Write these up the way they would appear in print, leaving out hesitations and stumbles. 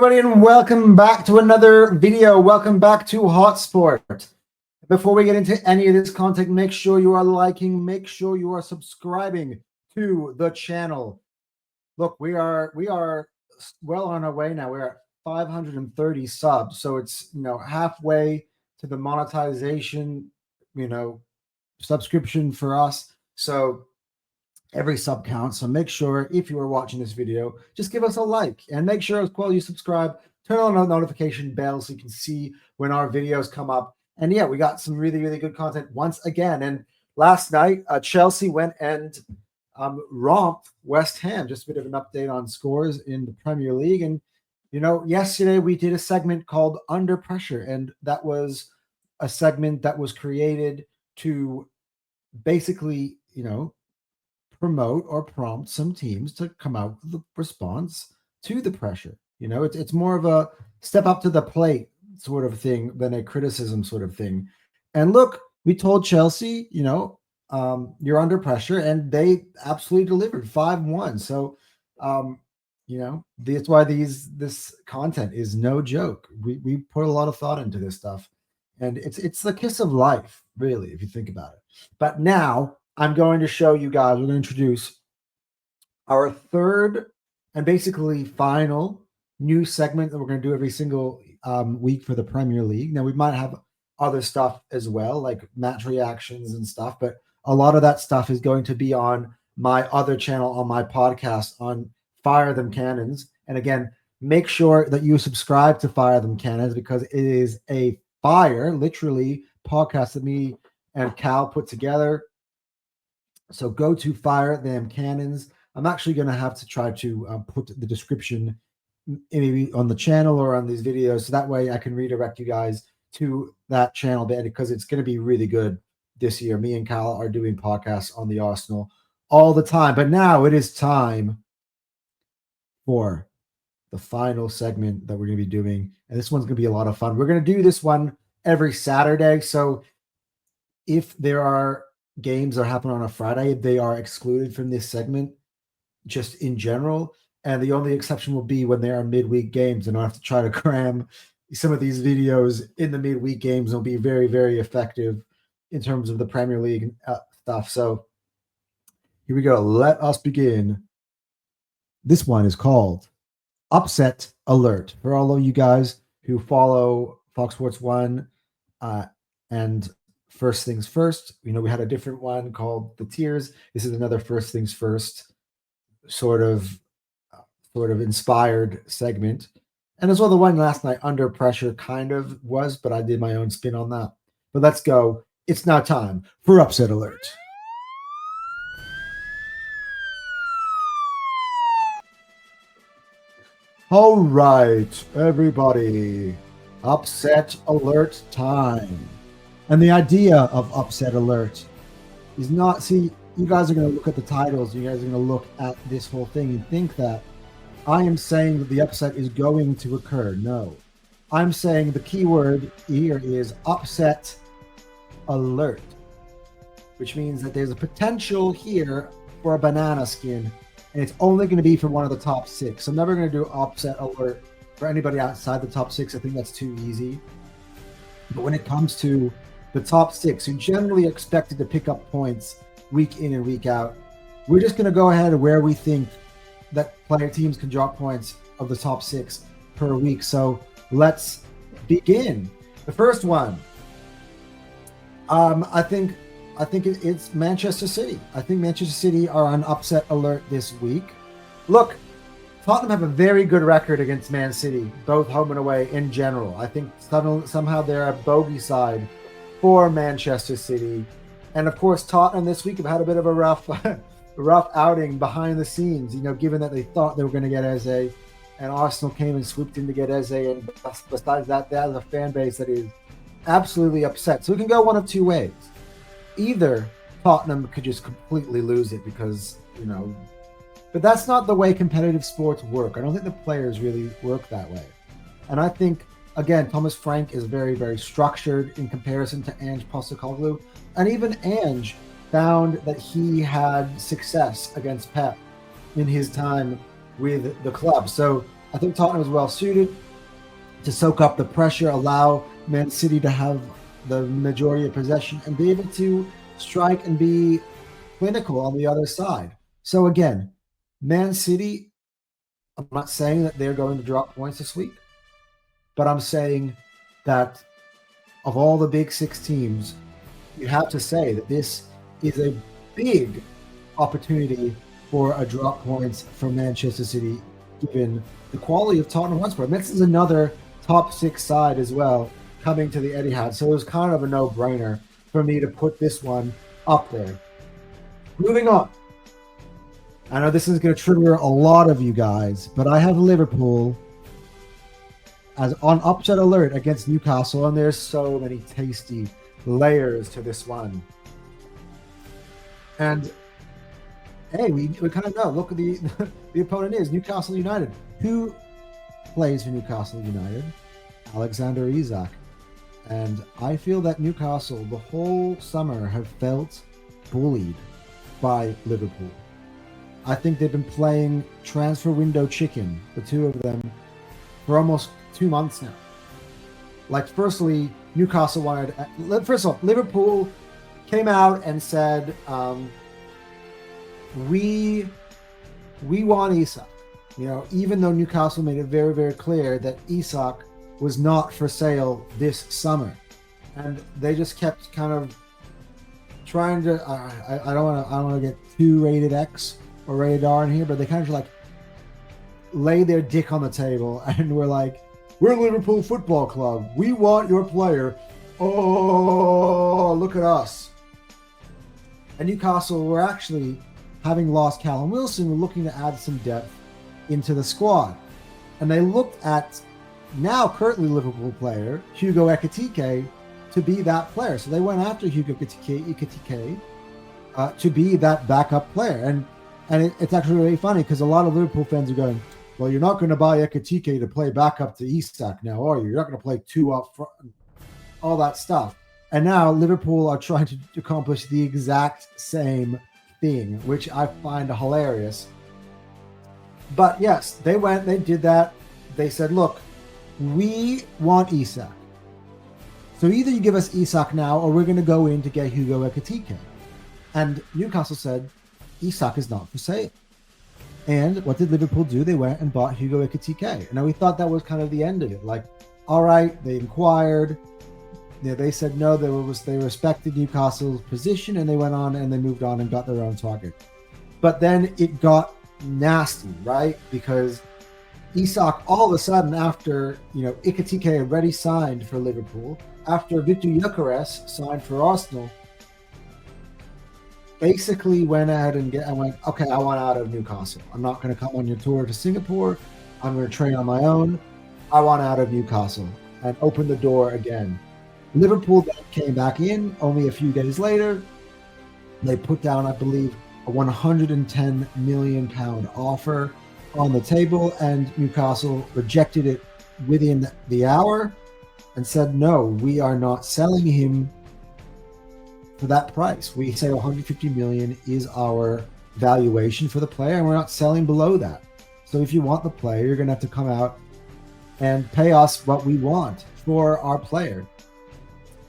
everybody, and welcome back to another video. Welcome back to Hotsport. Before we get into any of this content, make sure you are liking, make sure you are subscribing to the channel. Look, we are well on our way now. We're at 530 subs, so it's halfway to the monetization, subscription for us. So every sub counts. So make sure if you are watching this video, just give us a like and make sure as well you subscribe, turn on the notification bell so you can see when our videos come up. And yeah, we got some really, really good content once again. And last night, Chelsea went and romped West Ham. Just a bit of an update on scores in the Premier League. And, yesterday we did a segment called Under Pressure. And that was a segment that was created to basically, promote or prompt some teams to come out with a response to the pressure. It's more of a step up to the plate sort of thing than a criticism sort of thing. And look, we told Chelsea, you're under pressure, and they absolutely delivered 5-1. So, that's why this content is no joke. We put a lot of thought into this stuff, and it's the kiss of life, really, if you think about it. But now I'm going to show you guys, we're going to introduce our third and basically final new segment that we're going to do every single week for the Premier League. Now, we might have other stuff as well, like match reactions and stuff, but a lot of that stuff is going to be on my other channel, on my podcast, on Fire Them Cannons. And again, make sure that you subscribe to Fire Them Cannons, because it is a literally podcast that me and Cal put together. So go to Fire Them Cannons. I'm actually going to have to try to put the description maybe on the channel or on these videos, so that way I can redirect you guys to that channel, because it's going to be really good this year. Me and Cal are doing podcasts on the Arsenal all the time. But now it is time for the final segment that we're going to be doing. And this one's going to be a lot of fun. We're going to do this one every Saturday. So if there are games that happen on a Friday, they are excluded from this segment just in general. And the only exception will be when there are midweek games, and I'll have to try to cram some of these videos in the midweek games. It'll be very, very effective in terms of the Premier League stuff. So here we go. Let us begin. This one is called Upset Alert. For all of you guys who follow Fox Sports 1 and First Things First, we had a different one called The Tiers. This is another First Things First sort of inspired segment. And as well, the one last night, Under Pressure, kind of was, but I did my own spin on that. But let's go. It's now time for Upset Alert. All right, everybody. Upset Alert time. And the idea of Upset Alert is not, see, you guys are going to look at the titles, you guys are going to look at this whole thing and think that I am saying that the upset is going to occur. No. I'm saying the key word here is Upset Alert, which means that there's a potential here for a banana skin, and it's only going to be for one of the top 6. I'm never going to do Upset Alert for anybody outside the top 6. I think that's too easy. But when it comes to the top 6, who generally expected to pick up points week in and week out, we're just going to go ahead where we think that player teams can drop points of the top 6 per week. So let's begin. The first one, I think it's Manchester City. I think Manchester City are on upset alert this week. Look, Tottenham have a very good record against Man City, both home and away in general. I think somehow they're a bogey side for Manchester City. And of course, Tottenham this week have had a bit of a rough outing behind the scenes, given that they thought they were going to get Eze, and Arsenal came and swooped in to get Eze. And besides that, there's a fan base that is absolutely upset. So it can go one of two ways. Either Tottenham could just completely lose it because, but that's not the way competitive sports work. I don't think the players really work that way. And I think, again, Thomas Frank is very, very structured in comparison to Ange Postecoglou. And even Ange found that he had success against Pep in his time with the club. So I think Tottenham is well suited to soak up the pressure, allow Man City to have the majority of possession, and be able to strike and be clinical on the other side. So again, Man City, I'm not saying that they're going to drop points this week, but I'm saying that of all the big six teams, you have to say that this is a big opportunity for a drop points from Manchester City, given the quality of Tottenham Hotspur. This is another top six side as well coming to the Etihad, so it was kind of a no-brainer for me to put this one up there. Moving on. I know this is going to trigger a lot of you guys, but I have Liverpool as on upset alert against Newcastle, and there's so many tasty layers to this one. And hey, we kind of know. Look at the opponent is Newcastle United. Who plays for Newcastle United? Alexander Isak. And I feel that Newcastle the whole summer have felt bullied by Liverpool. I think they've been playing transfer window chicken, the two of them, for almost 2 months now. Like, firstly, Newcastle wanted... First of all, Liverpool came out and said, we want Isak. You know, even though Newcastle made it very, very clear that Isak was not for sale this summer. And they just kept kind of trying to... I don't want to get too rated X or rated R in here, but they kind of like lay their dick on the table and were like, we're Liverpool Football Club. We want your player. Oh, look at us. And Newcastle were actually, having lost Callum Wilson, were looking to add some depth into the squad. And they looked at now currently Liverpool player, Hugo Ekitike, to be that player. So they went after Hugo Ekitike to be that backup player. And it's actually really funny because a lot of Liverpool fans are going, well, you're not going to buy Ekitike to play backup to Isak now, are you? You're not going to play two up front, all that stuff. And now Liverpool are trying to accomplish the exact same thing, which I find hilarious. But yes, they did that. They said, look, we want Isak. So either you give us Isak now or we're going to go in to get Hugo Ekitike. And Newcastle said, Isak is not for sale. And what did Liverpool do? They went and bought Hugo Ekitike. Now we thought that was kind of the end of it. Like, all right, they inquired. They said no. They respected Newcastle's position, and they went on and they moved on and got their own target. But then it got nasty, right? Because Isak, all of a sudden, after Ekitike already signed for Liverpool, after Victor Gyökeres signed for Arsenal, basically went ahead and went, okay, I want out of Newcastle. I'm not going to come on your tour to Singapore. I'm going to train on my own. I want out of Newcastle, and opened the door again. Liverpool then came back in only a few days later. They put down, I believe, a £110 million offer on the table, and Newcastle rejected it within the hour and said, no, we are not selling him for that price. We say 150 million is our valuation for the player, and we're not selling below that. So if you want the player, you're going to have to come out and pay us what we want for our player.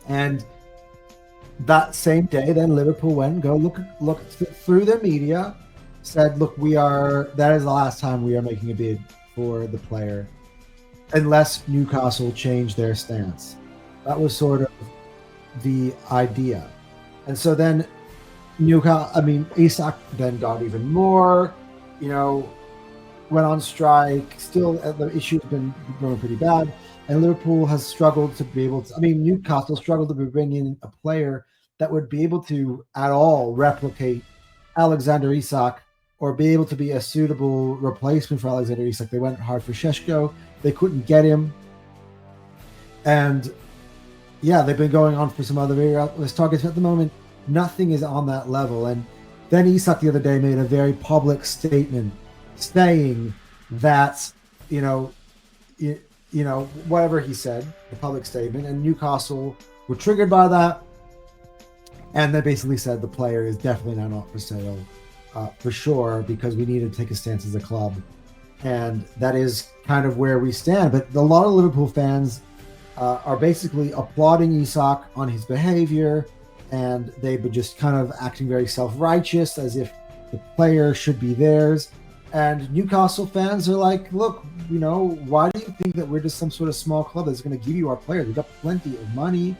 And that same day, then Liverpool went and look through their media, said, look, that is the last time we are making a bid for the player unless Newcastle changed their stance. That was sort of the idea. And so then Isak then got even more, went on strike. Still, the issue has been growing pretty bad. And Liverpool has struggled to be able to, Newcastle struggled to bring in a player that would be able to at all replicate Alexander Isak or be able to be a suitable replacement for Alexander Isak. They went hard for Šeško. They couldn't get him. And yeah, they've been going on for some other various targets. At the moment, nothing is on that level. And then Isak the other day made a very public statement saying that, whatever he said, the public statement, and Newcastle were triggered by that. And they basically said the player is definitely not for sale, for sure, because we need to take a stance as a club and that is kind of where we stand. But a lot of Liverpool fans are basically applauding Isak on his behavior, and they've been just kind of acting very self-righteous, as if the player should be theirs. And Newcastle fans are like, look, why do you think that we're just some sort of small club that's going to give you our players? We've got plenty of money.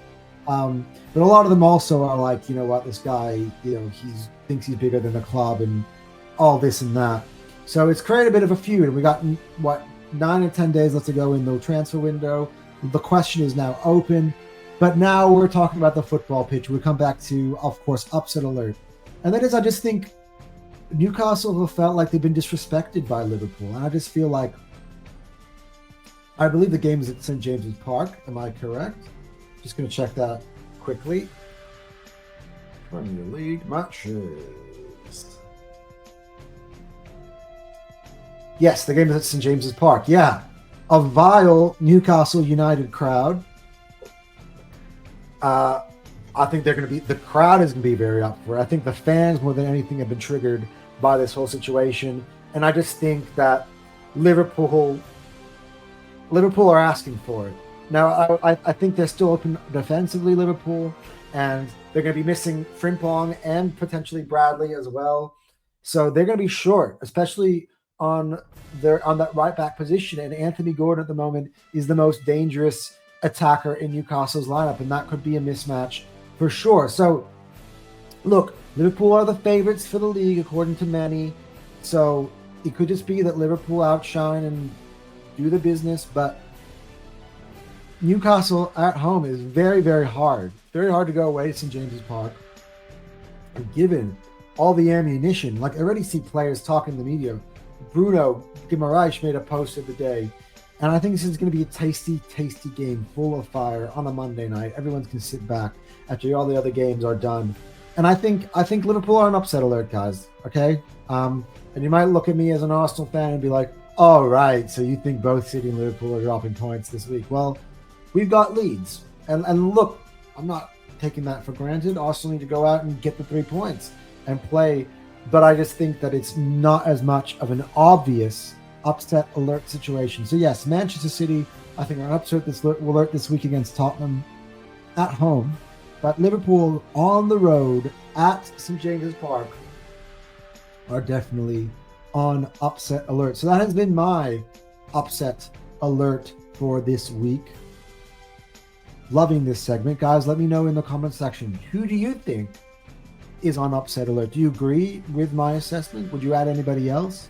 But a lot of them also are like, you know what, this guy, he thinks he's bigger than the club and all this and that. So it's created a bit of a feud. And we got, 9 or 10 days left to go in the transfer window. The question is now open. But now we're talking about the football pitch. We come back to, of course, upset alert. And that is, I just think Newcastle have felt like they've been disrespected by Liverpool. And I just feel like, I believe the game is at St. James's Park. Am I correct? Just going to check that quickly. Premier League matches. Yes, the game is at St. James's Park. Yeah. A vile Newcastle United crowd. I think the crowd is going to be very up for it. I think the fans, more than anything, have been triggered by this whole situation. And I just think that Liverpool are asking for it. Now, I think they're still open defensively, Liverpool, and they're going to be missing Frimpong and potentially Bradley as well. So they're going to be short, especially on that right back position. And Anthony Gordon at the moment is the most dangerous attacker in Newcastle's lineup, and that could be a mismatch for sure. So, look, Liverpool are the favorites for the league according to many. So it could just be that Liverpool outshine and do the business, but Newcastle at home is very, very hard. Very hard to go away to St. James's Park. And given all the ammunition, like I already see players talking to the media. Bruno Guimaraes made a post of the day. And I think this is going to be a tasty, tasty game full of fire on a Monday night. Everyone can sit back after all the other games are done. And I think Liverpool are an upset alert, guys. Okay? And you might look at me as an Arsenal fan and be like, oh, right, so you think both City and Liverpool are dropping points this week. Well, we've got leads. And look, I'm not taking that for granted. Arsenal need to go out and get the 3 points and play. But I just think that it's not as much of an obvious upset alert situation. So yes, Manchester City, I think, are an upset alert this week against Tottenham at home. But Liverpool on the road at St. James's Park are definitely on upset alert. So that has been my upset alert for this week. Loving this segment. Guys, let me know in the comment section, who do you think is on upset alert? Do you agree with my assessment? Would you add anybody else?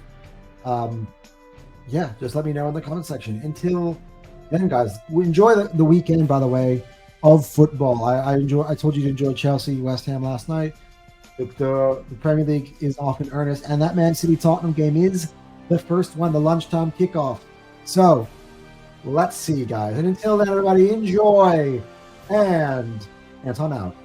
Yeah, just let me know in the comment section. Until then, guys, we enjoy the weekend, by the way, of football. I told you to enjoy Chelsea, West Ham last night. The Premier League is off in earnest, and that Man City Tottenham game is the first one, the lunchtime kickoff. So let's see, guys. And until then, everybody, enjoy. And Anton out.